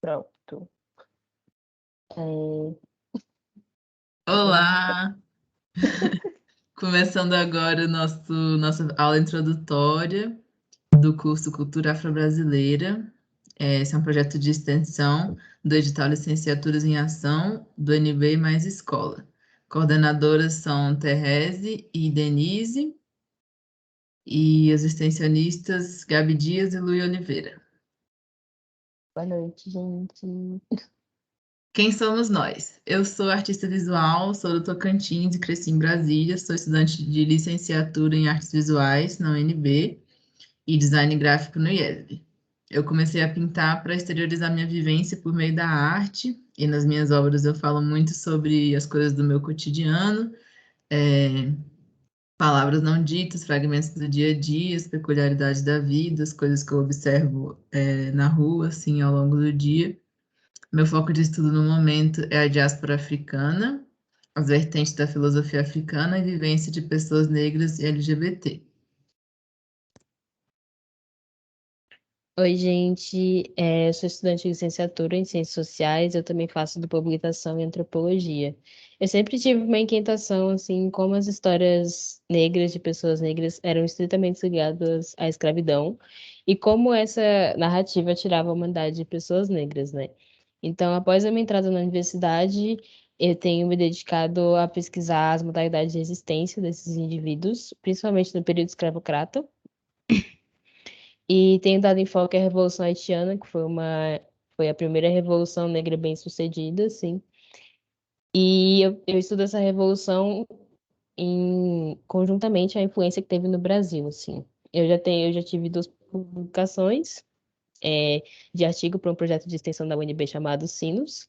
Pronto. Olá! Começando agora nossa aula introdutória do curso Cultura Afro-Brasileira. Esse é um projeto de extensão do edital Licenciaturas em Ação do NB mais Escola. Coordenadoras são Terese e Denise, e as extensionistas Gabi Dias e Luí Oliveira. Boa noite, gente. Quem somos nós? Eu sou artista visual, sou do Tocantins e cresci em Brasília, sou estudante de licenciatura em artes visuais na UNB e design gráfico no IESB. Eu comecei a pintar para exteriorizar minha vivência por meio da arte, e nas minhas obras eu falo muito sobre as coisas do meu cotidiano, palavras não ditas, fragmentos do dia a dia, as peculiaridades da vida, as coisas que eu observo, na rua, assim, ao longo do dia. Meu foco de estudo no momento é a diáspora africana, as vertentes da filosofia africana e vivência de pessoas negras e LGBT. Oi, gente. Eu sou estudante de licenciatura em Ciências Sociais, eu também faço publicação em Antropologia. Eu sempre tive uma inquietação, assim, como as histórias negras de pessoas negras eram estritamente ligadas à escravidão e como essa narrativa tirava a humanidade de pessoas negras, né? Então, após a minha entrada na universidade, eu tenho me dedicado a pesquisar as modalidades de existência desses indivíduos, principalmente no período escravocrata. E tenho dado enfoque à Revolução Haitiana, que foi a primeira revolução negra bem-sucedida, assim. E eu estudo essa revolução conjuntamente à influência que teve no Brasil, assim. Eu já tive duas publicações de artigo para um projeto de extensão da UNB chamado Sinos.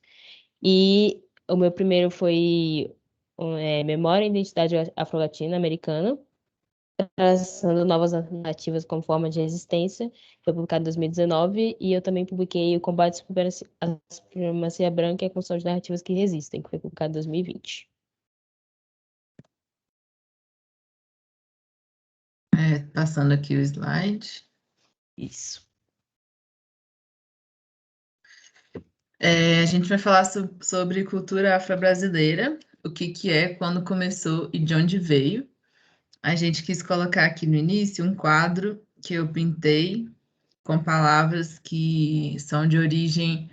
E o meu primeiro foi Memória e Identidade Afro-Latina Americana, traçando novas narrativas como forma de resistência. Foi publicado em 2019 e eu também publiquei o Combate à Supremacia Branca e a Construção de Narrativas que Resistem, que foi publicado em 2020. Passando aqui o slide. Isso. A gente vai falar sobre cultura afro-brasileira, o que que é, quando começou e de onde veio. A gente quis colocar aqui no início um quadro que eu pintei com palavras que são de origem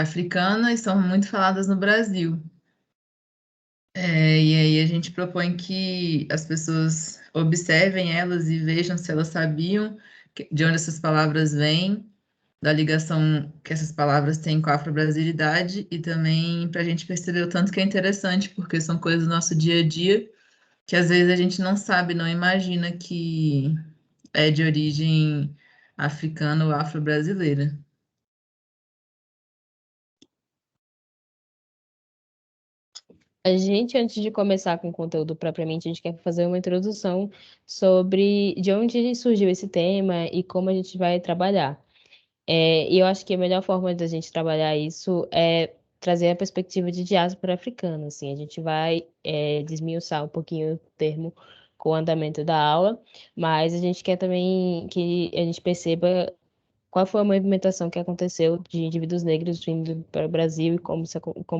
africana e são muito faladas no Brasil. E aí a gente propõe que as pessoas observem elas e vejam se elas sabiam de onde essas palavras vêm, da ligação que essas palavras têm com a afro-brasilidade e também para a gente perceber o tanto que é interessante, porque são coisas do nosso dia a dia que às vezes a gente não sabe, não imagina que é de origem africana ou afro-brasileira. A gente, antes de começar com o conteúdo propriamente, a gente quer fazer uma introdução sobre de onde surgiu esse tema e como a gente vai trabalhar. E eu acho que a melhor forma da gente trabalhar isso é trazer a perspectiva de diáspora africana, assim. A gente vai desmiuçar um pouquinho o termo com o andamento da aula, mas a gente quer também que a gente perceba qual foi a movimentação que aconteceu de indivíduos negros vindo para o Brasil e como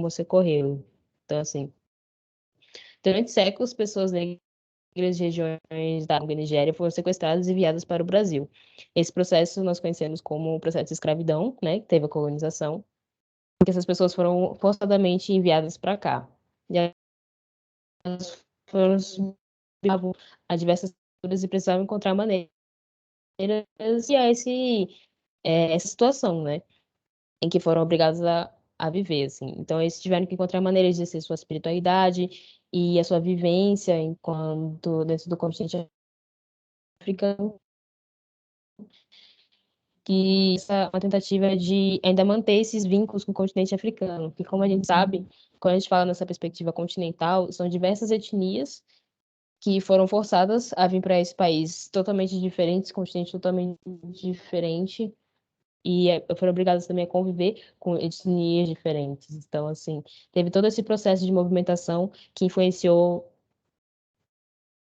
isso ocorreu. Então, assim, durante séculos, pessoas negras de regiões da Congo e Nigéria foram sequestradas e enviadas para o Brasil. Esse processo nós conhecemos como o processo de escravidão, né, que teve a colonização, porque essas pessoas foram forçadamente enviadas para cá. E elas foram subjugadas a diversas culturas e precisavam encontrar maneiras de essa situação, né, em que foram obrigadas a viver, assim. Então, eles tiveram que encontrar maneiras de exercer sua espiritualidade e a sua vivência enquanto dentro do continente africano, que essa é uma tentativa de ainda manter esses vínculos com o continente africano, que, como a gente sabe, quando a gente fala nessa perspectiva continental, são diversas etnias que foram forçadas a vir para esse país totalmente diferentes, continente totalmente diferente, e foram obrigadas também a conviver com etnias diferentes. Então, assim, teve todo esse processo de movimentação que influenciou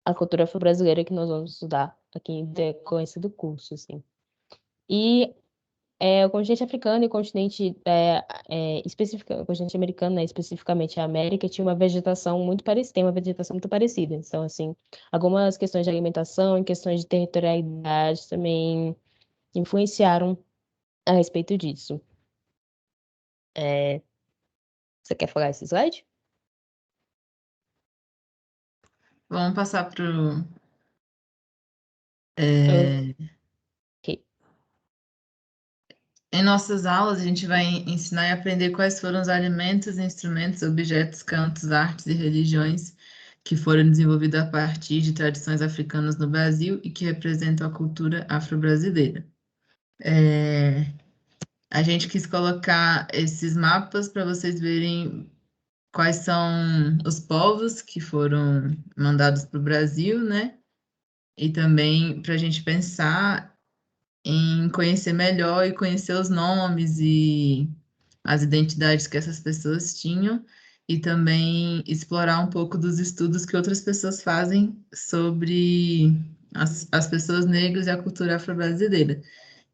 a cultura afro-brasileira que nós vamos estudar aqui em decorrência do curso, assim. E O continente africano e o continente, o continente americano, né, especificamente a América, tinha uma vegetação muito parecida, tem uma vegetação muito parecida. Então, assim, algumas questões de alimentação e questões de territorialidade também influenciaram a respeito disso. É, Você quer falar esse slide? Vamos passar para o. Ok. Em nossas aulas, a gente vai ensinar e aprender quais foram os alimentos, instrumentos, objetos, cantos, artes e religiões que foram desenvolvidos a partir de tradições africanas no Brasil e que representam a cultura afro-brasileira. É, a gente quis colocar esses mapas para vocês verem quais são os povos que foram mandados para o Brasil, né? E também para a gente pensar em conhecer melhor e conhecer os nomes e as identidades que essas pessoas tinham, e também explorar um pouco dos estudos que outras pessoas fazem sobre as pessoas negras e a cultura afro-brasileira.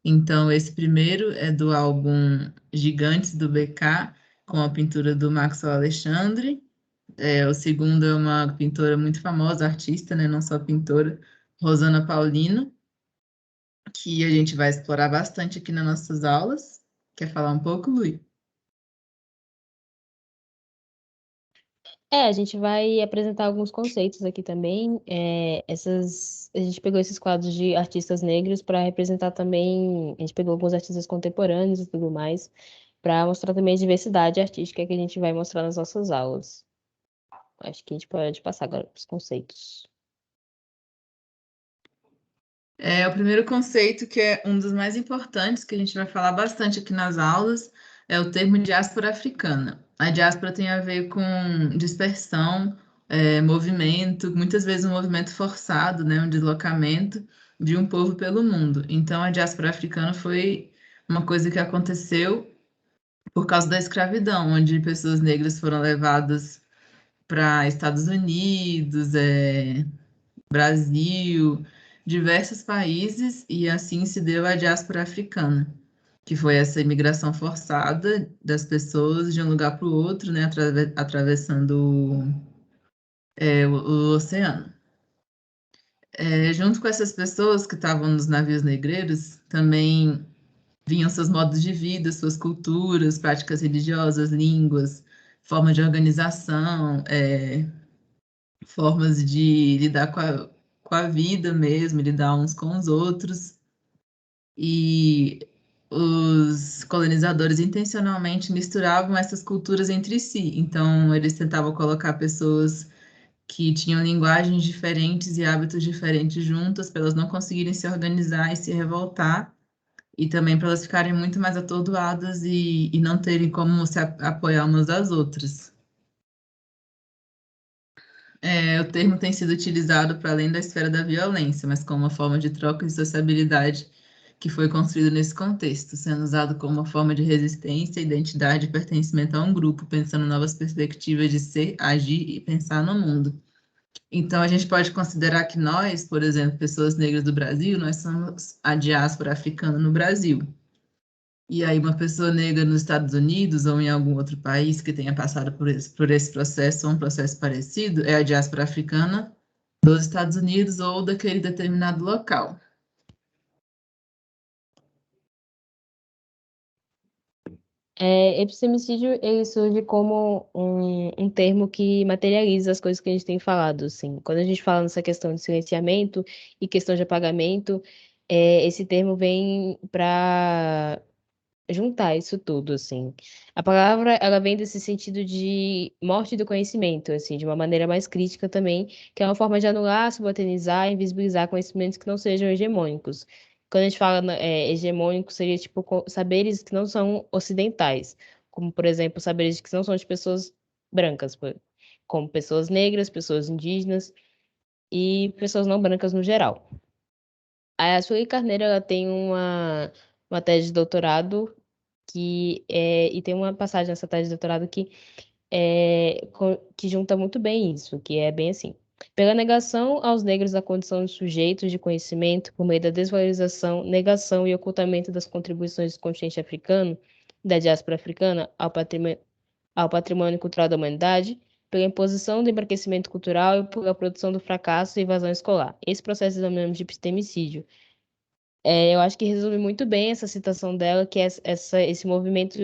Então, esse primeiro é do álbum Gigantes do BK, com a pintura do Maxwell Alexandre. O segundo é uma pintora muito famosa, artista, né, não só pintora, Rosana Paulino, que a gente vai explorar bastante aqui nas nossas aulas. Quer falar um pouco, Lui? A gente vai apresentar alguns conceitos aqui também. A gente pegou esses quadros de artistas negros para representar também. A gente pegou alguns artistas contemporâneos e tudo mais, para mostrar também a diversidade artística que a gente vai mostrar nas nossas aulas. Acho que a gente pode passar agora para os conceitos. O primeiro conceito, que é um dos mais importantes, que a gente vai falar bastante aqui nas aulas, é o termo diáspora africana. A diáspora tem a ver com dispersão, movimento, muitas vezes um movimento forçado, né, um deslocamento de um povo pelo mundo. Então, a diáspora africana foi uma coisa que aconteceu por causa da escravidão, onde pessoas negras foram levadas para Estados Unidos, Brasil, diversos países, e assim se deu a diáspora africana, que foi essa imigração forçada das pessoas de um lugar para o outro, né, atravessando o oceano. Junto com essas pessoas que estavam nos navios negreiros, também vinham seus modos de vida, suas culturas, práticas religiosas, línguas, forma de organização, formas de lidar com a vida mesmo, lidar uns com os outros. E os colonizadores intencionalmente misturavam essas culturas entre si. Então, eles tentavam colocar pessoas que tinham linguagens diferentes e hábitos diferentes juntas, para elas não conseguirem se organizar e se revoltar, e também para elas ficarem muito mais atordoadas e não terem como se apoiar umas às outras. O termo tem sido utilizado para além da esfera da violência, mas como uma forma de troca de sociabilidade que foi construído nesse contexto, sendo usado como uma forma de resistência, identidade e pertencimento a um grupo, pensando novas perspectivas de ser, agir e pensar no mundo. Então, a gente pode considerar que nós, por exemplo, pessoas negras do Brasil, nós somos a diáspora africana no Brasil. E aí, uma pessoa negra nos Estados Unidos ou em algum outro país que tenha passado por esse processo ou um processo parecido é a diáspora africana dos Estados Unidos ou daquele determinado local. Epistemicídio, ele surge como um termo que materializa as coisas que a gente tem falado, assim. Quando a gente fala nessa questão de silenciamento e questão de apagamento, esse termo vem para juntar isso tudo, assim. A palavra, ela vem desse sentido de morte do conhecimento, assim, de uma maneira mais crítica também, que é uma forma de anular, subalternizar, invisibilizar conhecimentos que não sejam hegemônicos. Quando a gente fala, né, hegemônico, seria tipo saberes que não são ocidentais, como, por exemplo, saberes que não são de pessoas brancas, como pessoas negras, pessoas indígenas e pessoas não brancas no geral. A Sueli Carneiro, ela tem uma tese de doutorado e tem uma passagem nessa tese de doutorado que junta muito bem isso, que é bem assim. Pela negação aos negros da condição de sujeitos de conhecimento, por meio da desvalorização, negação e ocultamento das contribuições do continente africano, da diáspora africana, ao patrimônio cultural da humanidade, pela imposição do embranquecimento cultural e pela produção do fracasso e evasão escolar. Esse processo denominamos de epistemicídio. Eu acho que resume muito bem essa citação dela, que é esse movimento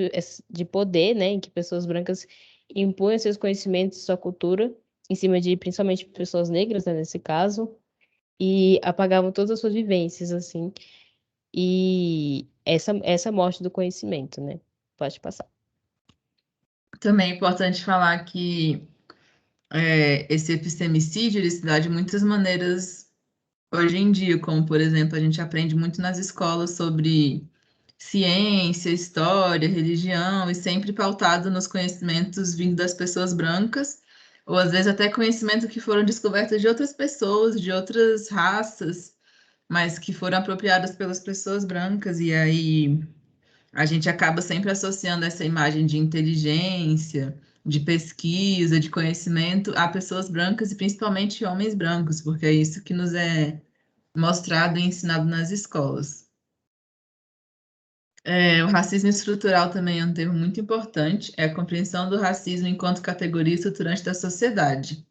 de poder, né, em que pessoas brancas impunham seus conhecimentos, sua cultura, em cima de principalmente pessoas negras, né, nesse caso, e apagavam todas as suas vivências, assim, e essa morte do conhecimento, né? Pode passar. Também é importante falar que esse epistemicídio ele se dá de muitas maneiras hoje em dia, como, por exemplo, a gente aprende muito nas escolas sobre ciência, história, religião, e sempre pautado nos conhecimentos vindos das pessoas brancas, ou às vezes até conhecimento que foram descobertos de outras pessoas, de outras raças, mas que foram apropriadas pelas pessoas brancas, e aí a gente acaba sempre associando essa imagem de inteligência, de pesquisa, de conhecimento a pessoas brancas e principalmente homens brancos, porque é isso que nos é mostrado e ensinado nas escolas. O racismo estrutural também é um termo muito importante, é a compreensão do racismo enquanto categoria estruturante da sociedade,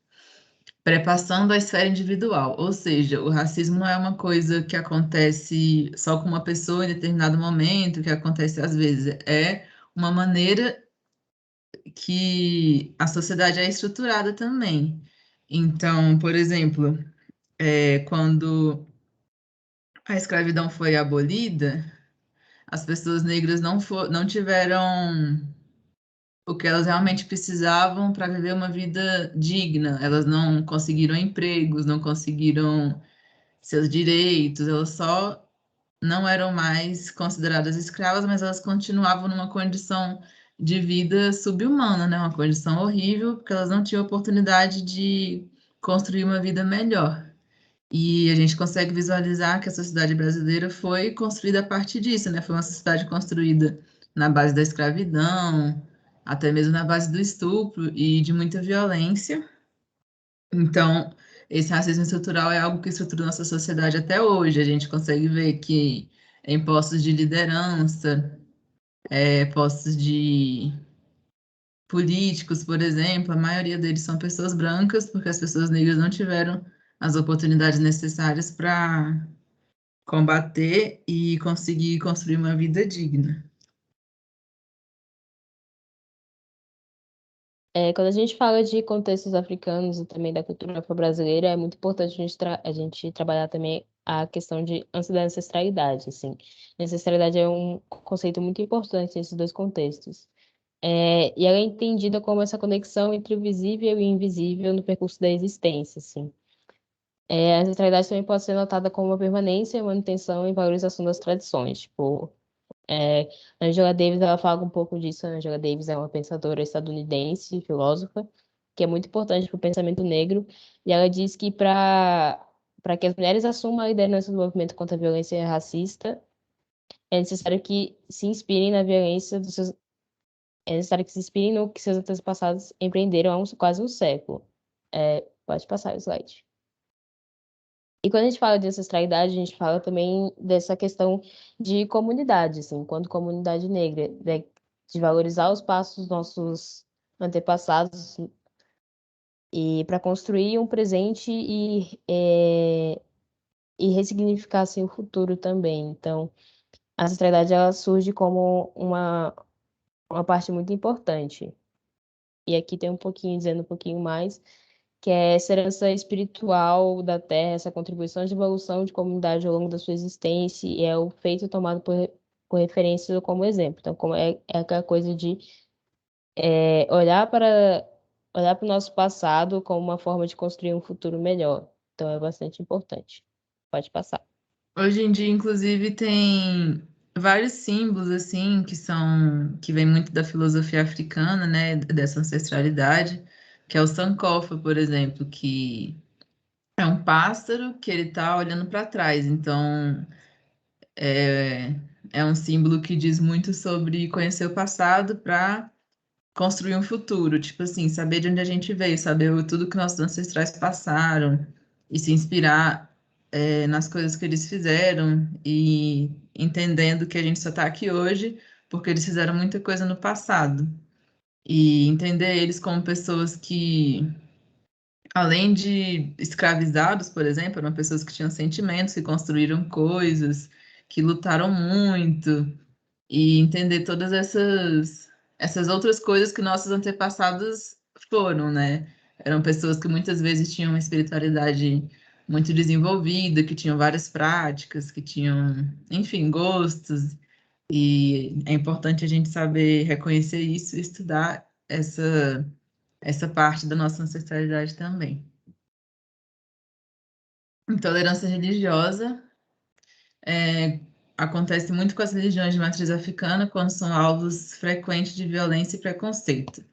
perpassando a esfera individual, ou seja, o racismo não é uma coisa que acontece só com uma pessoa em determinado momento, que acontece às vezes, é uma maneira que a sociedade é estruturada também. Então, por exemplo, quando a escravidão foi abolida, as pessoas negras não tiveram o que elas realmente precisavam para viver uma vida digna. Elas não conseguiram empregos, não conseguiram seus direitos, elas só não eram mais consideradas escravas, mas elas continuavam numa condição de vida subhumana, né? Uma condição horrível, porque elas não tinham oportunidade de construir uma vida melhor. E a gente consegue visualizar que a sociedade brasileira foi construída a partir disso, né? Foi uma sociedade construída na base da escravidão, até mesmo na base do estupro e de muita violência. Então, esse racismo estrutural é algo que estrutura nossa sociedade até hoje. A gente consegue ver que em postos de liderança, postos de políticos, por exemplo, a maioria deles são pessoas brancas, porque as pessoas negras não tiveram as oportunidades necessárias para combater e conseguir construir uma vida digna. Quando a gente fala de contextos africanos e também da cultura afro-brasileira, é muito importante a gente trabalhar também a questão da ancestralidade, assim. Ancestralidade é um conceito muito importante nesses dois contextos. E ela é entendida como essa conexão entre o visível e o invisível no percurso da existência, assim. A ancestralidade também pode ser notada como uma permanência, manutenção e valorização das tradições. Tipo, Angela Davis, ela fala um pouco disso. A Angela Davis é uma pensadora estadunidense, filósofa, que é muito importante para o pensamento negro. E ela diz que para que as mulheres assumam a liderança do movimento contra a violência racista, é necessário que se inspirem na violência dos seus, é necessário que se inspirem no que seus antepassados empreenderam há quase um século. Pode passar o slide. E quando a gente fala de ancestralidade, a gente fala também dessa questão de comunidade, assim, enquanto comunidade negra, né, de valorizar os passos dos nossos antepassados e para construir um presente e ressignificar assim, o futuro também. Então, a ancestralidade ela surge como uma parte muito importante. E aqui tem um pouquinho, dizendo um pouquinho mais que é essa herança espiritual da Terra, essa contribuição de evolução de comunidade ao longo da sua existência, e é o feito tomado por referência como exemplo. Então, como é aquela coisa de é, olhar para olhar para o nosso passado como uma forma de construir um futuro melhor. Então, é bastante importante. Pode passar. Hoje em dia, inclusive, tem vários símbolos assim que vem muito da filosofia africana, né, dessa ancestralidade, que é o sankofa, por exemplo, que é um pássaro que ele está olhando para trás. Então, é, é um símbolo que diz muito sobre conhecer o passado para construir um futuro, tipo assim, saber de onde a gente veio, saber tudo que nossos ancestrais passaram e se inspirar nas coisas que eles fizeram e entendendo que a gente só está aqui hoje porque eles fizeram muita coisa no passado e entender eles como pessoas que, além de escravizados, por exemplo, eram pessoas que tinham sentimentos, que construíram coisas, que lutaram muito e entender todas essas outras coisas que nossos antepassados foram, né? Eram pessoas que muitas vezes tinham uma espiritualidade muito desenvolvida, que tinham várias práticas, que tinham, enfim, gostos, e é importante a gente saber reconhecer isso e estudar essa parte da nossa ancestralidade também. Intolerância religiosa acontece muito com as religiões de matriz africana quando são alvos frequentes de violência e preconceito.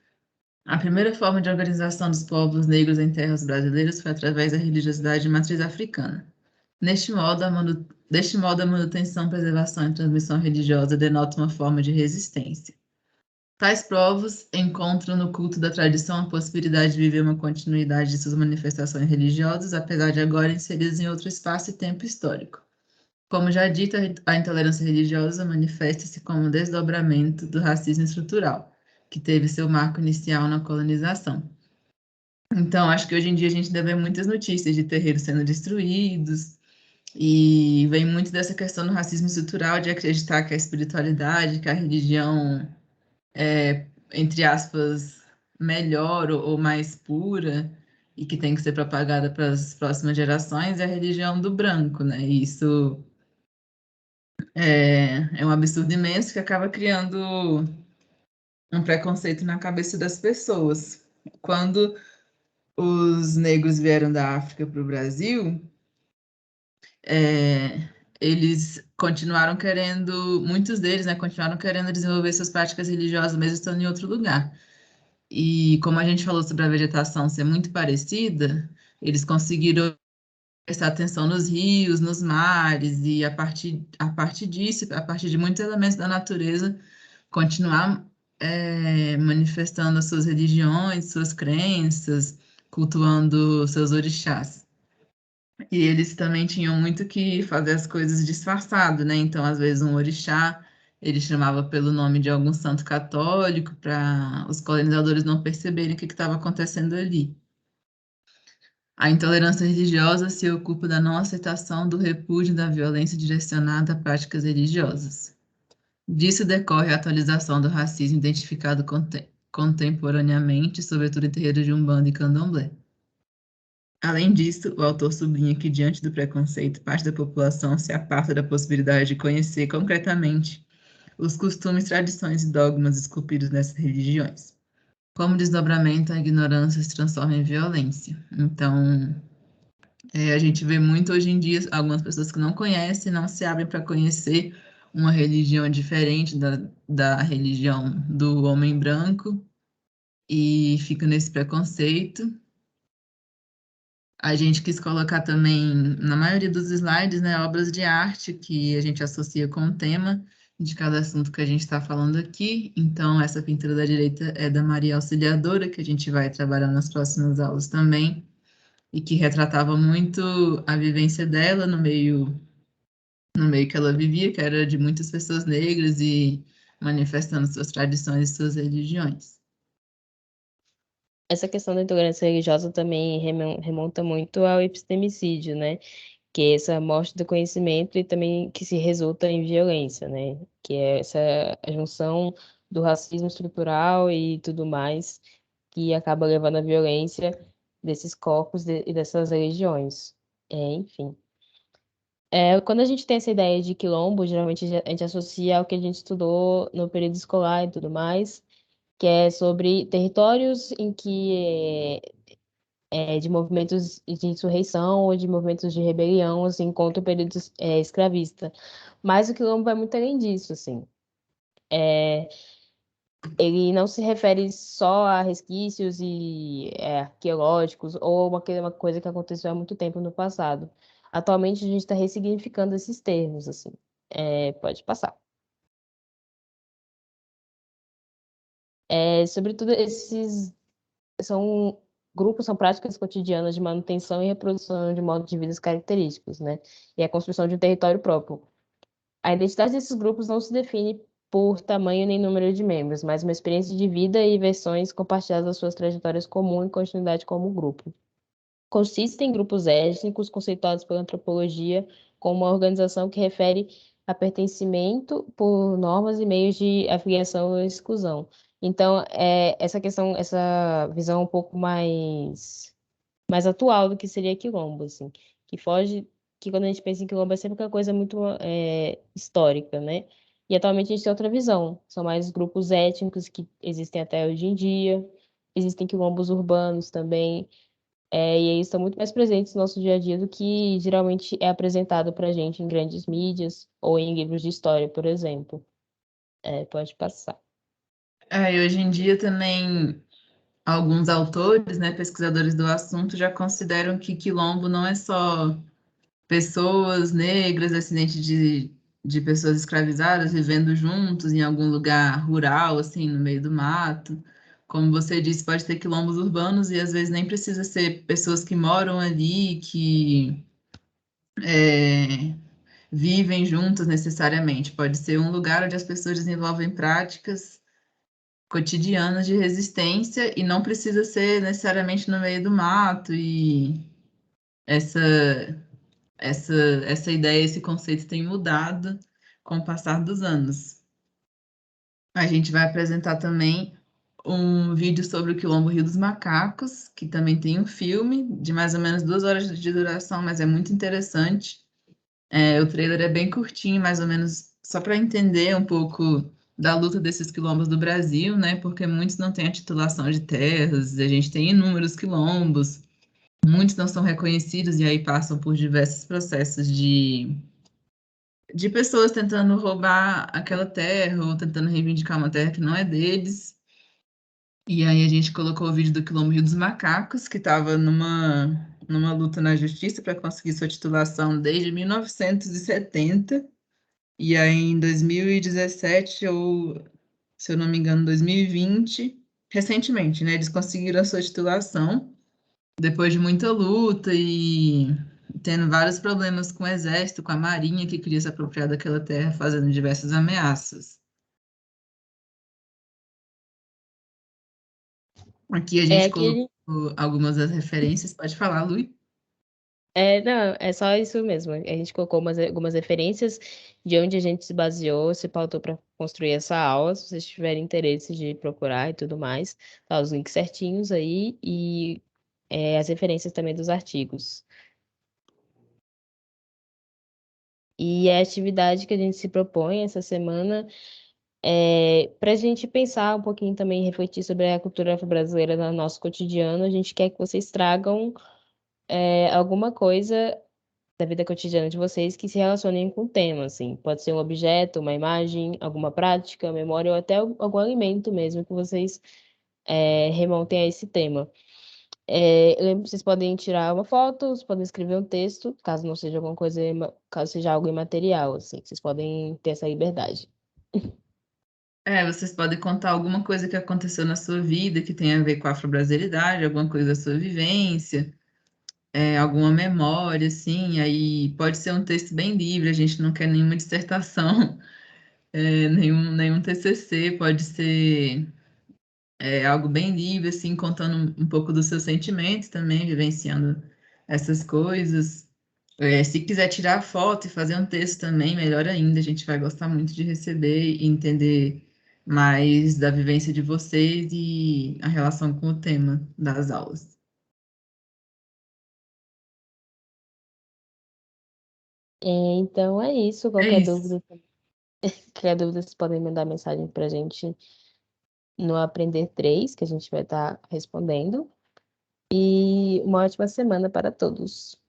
A primeira forma de organização dos povos negros em terras brasileiras foi através da religiosidade de matriz africana. Deste modo, a manutenção, preservação e transmissão religiosa denota uma forma de resistência. Tais povos encontram no culto da tradição a possibilidade de viver uma continuidade de suas manifestações religiosas, apesar de agora inseridas em outro espaço e tempo histórico. Como já dito, a intolerância religiosa manifesta-se como um desdobramento do racismo estrutural, que teve seu marco inicial na colonização. Então, acho que hoje em dia a gente deve ver muitas notícias de terreiros sendo destruídos, e vem muito dessa questão do racismo estrutural, de acreditar que a espiritualidade, que a religião é, entre aspas, melhor ou mais pura, e que tem que ser propagada para as próximas gerações, é a religião do branco, né? E isso é um absurdo imenso que acaba criando um preconceito na cabeça das pessoas. Quando os negros vieram da África para o Brasil, eles continuaram querendo, muitos deles, né, continuaram querendo desenvolver suas práticas religiosas mesmo estando em outro lugar. E como a gente falou sobre a vegetação ser muito parecida, eles conseguiram prestar atenção nos rios, nos mares, e a partir disso, a partir de muitos elementos da natureza, continuar manifestando as suas religiões, suas crenças, cultuando seus orixás. E eles também tinham muito que fazer as coisas disfarçado, né? Então, às vezes, um orixá ele chamava pelo nome de algum santo católico para os colonizadores não perceberem o que estava acontecendo ali. A intolerância religiosa se ocupa da não aceitação do repúdio da violência direcionada a práticas religiosas. Disso decorre a atualização do racismo identificado contemporaneamente, sobretudo em terreiros de Umbanda e Candomblé. Além disso, o autor sublinha que, diante do preconceito, parte da população se aparta da possibilidade de conhecer concretamente os costumes, tradições e dogmas esculpidos nessas religiões. Como desdobramento, a ignorância se transforma em violência. Então, a gente vê muito hoje em dia algumas pessoas que não conhecem, não se abrem para conhecer uma religião diferente da religião do homem branco e ficam nesse preconceito. A gente quis colocar também, na maioria dos slides, né, obras de arte que a gente associa com o tema de cada assunto que a gente está falando aqui. Então, essa pintura da direita é da Maria Auxiliadora, que a gente vai trabalhar nas próximas aulas também, e que retratava muito a vivência dela no meio que ela vivia, que era de muitas pessoas negras e manifestando suas tradições e suas religiões. Essa questão da intolerância religiosa também remonta muito ao epistemicídio, né? Que é essa morte do conhecimento e também que se resulta em violência, né? Que é essa a junção do racismo estrutural e tudo mais que acaba levando à violência desses corpos e dessas religiões. Enfim. Quando a gente tem essa ideia de quilombo, geralmente a gente associa ao que a gente estudou no período escolar e tudo mais, que é sobre territórios em que de movimentos de insurreição ou de movimentos de rebelião, assim, contra o período escravista. Mas o quilombo vai muito além disso, assim. Ele não se refere só a resquícios arqueológicos ou uma coisa que aconteceu há muito tempo no passado. Atualmente a gente está ressignificando esses termos, assim. Pode passar. Sobretudo, esses são grupos, são práticas cotidianas de manutenção e reprodução de modos de vida característicos, né? E a construção de um território próprio. A identidade desses grupos não se define por tamanho nem número de membros, mas uma experiência de vida e versões compartilhadas das suas trajetórias comuns e continuidade como grupo. Consistem em grupos étnicos conceituados pela antropologia como uma organização que refere a pertencimento por normas e meios de afiliação e exclusão. Então, essa questão, essa visão um pouco mais atual do que seria quilombo, assim, que foge, que quando a gente pensa em quilombo é sempre uma coisa muito histórica, né? E atualmente a gente tem outra visão, são mais grupos étnicos que existem até hoje em dia, existem quilombos urbanos também, e eles estão muito mais presentes no nosso dia a dia do que geralmente é apresentado para a gente em grandes mídias ou em livros de história, por exemplo. Pode passar. E hoje em dia também alguns autores, né, pesquisadores do assunto, já consideram que quilombo não é só pessoas negras, descendentes de pessoas escravizadas, vivendo juntos em algum lugar rural, assim, no meio do mato. Como você disse, pode ter quilombos urbanos e às vezes nem precisa ser pessoas que moram ali, que é, vivem juntos necessariamente. Pode ser um lugar onde as pessoas desenvolvem práticas cotidianas de resistência e não precisa ser necessariamente no meio do mato. E essa, essa ideia, esse conceito tem mudado com o passar dos anos. A gente vai apresentar também um vídeo sobre o Quilombo Rio dos Macacos, que também tem um filme de mais ou menos 2 horas de duração, mas é muito interessante. O trailer é bem curtinho, mais ou menos só para entender um pouco da luta desses quilombos do Brasil, né? Porque muitos não têm a titulação de terras, a gente tem inúmeros quilombos, muitos não são reconhecidos e aí passam por diversos processos de pessoas tentando roubar aquela terra ou tentando reivindicar uma terra que não é deles. E aí a gente colocou o vídeo do Quilombo Rio dos Macacos, que estava numa luta na justiça para conseguir sua titulação desde 1970. E aí em 2017, ou se eu não me engano, 2020, recentemente, né, eles conseguiram a sua titulação depois de muita luta e tendo vários problemas com o exército, com a marinha que queria se apropriar daquela terra, fazendo diversas ameaças. Aqui a gente Aqui a colocou gente algumas das referências. Pode falar, Luiz? Não, é só isso mesmo. A gente colocou algumas referências de onde a gente se baseou, se pautou para construir essa aula, se vocês tiverem interesse de procurar e tudo mais, tá os links certinhos aí e as referências também dos artigos. E a atividade que a gente se propõe essa semana é para a gente pensar um pouquinho também, refletir sobre a cultura afro-brasileira no nosso cotidiano. A gente quer que vocês tragam alguma coisa da vida cotidiana de vocês que se relacionem com o tema, assim. Pode ser um objeto, uma imagem, alguma prática, memória ou até algum alimento mesmo que vocês remontem a esse tema. Vocês podem tirar uma foto, vocês podem escrever um texto, caso não seja alguma coisa, caso seja algo imaterial, assim. Vocês podem ter essa liberdade. Vocês podem contar alguma coisa que aconteceu na sua vida que tenha a ver com a afro-brasilidade, alguma coisa da sua vivência, alguma memória, assim, aí pode ser um texto bem livre, a gente não quer nenhuma dissertação, nenhum TCC, pode ser algo bem livre, assim, contando um pouco dos seus sentimentos também, vivenciando essas coisas. Se quiser tirar foto e fazer um texto também, melhor ainda, a gente vai gostar muito de receber e entender mais da vivência de vocês e a relação com o tema das aulas. Então é isso. É isso. Qualquer dúvida, vocês podem mandar mensagem pra gente no Aprender 3 que a gente vai estar respondendo. E uma ótima semana para todos.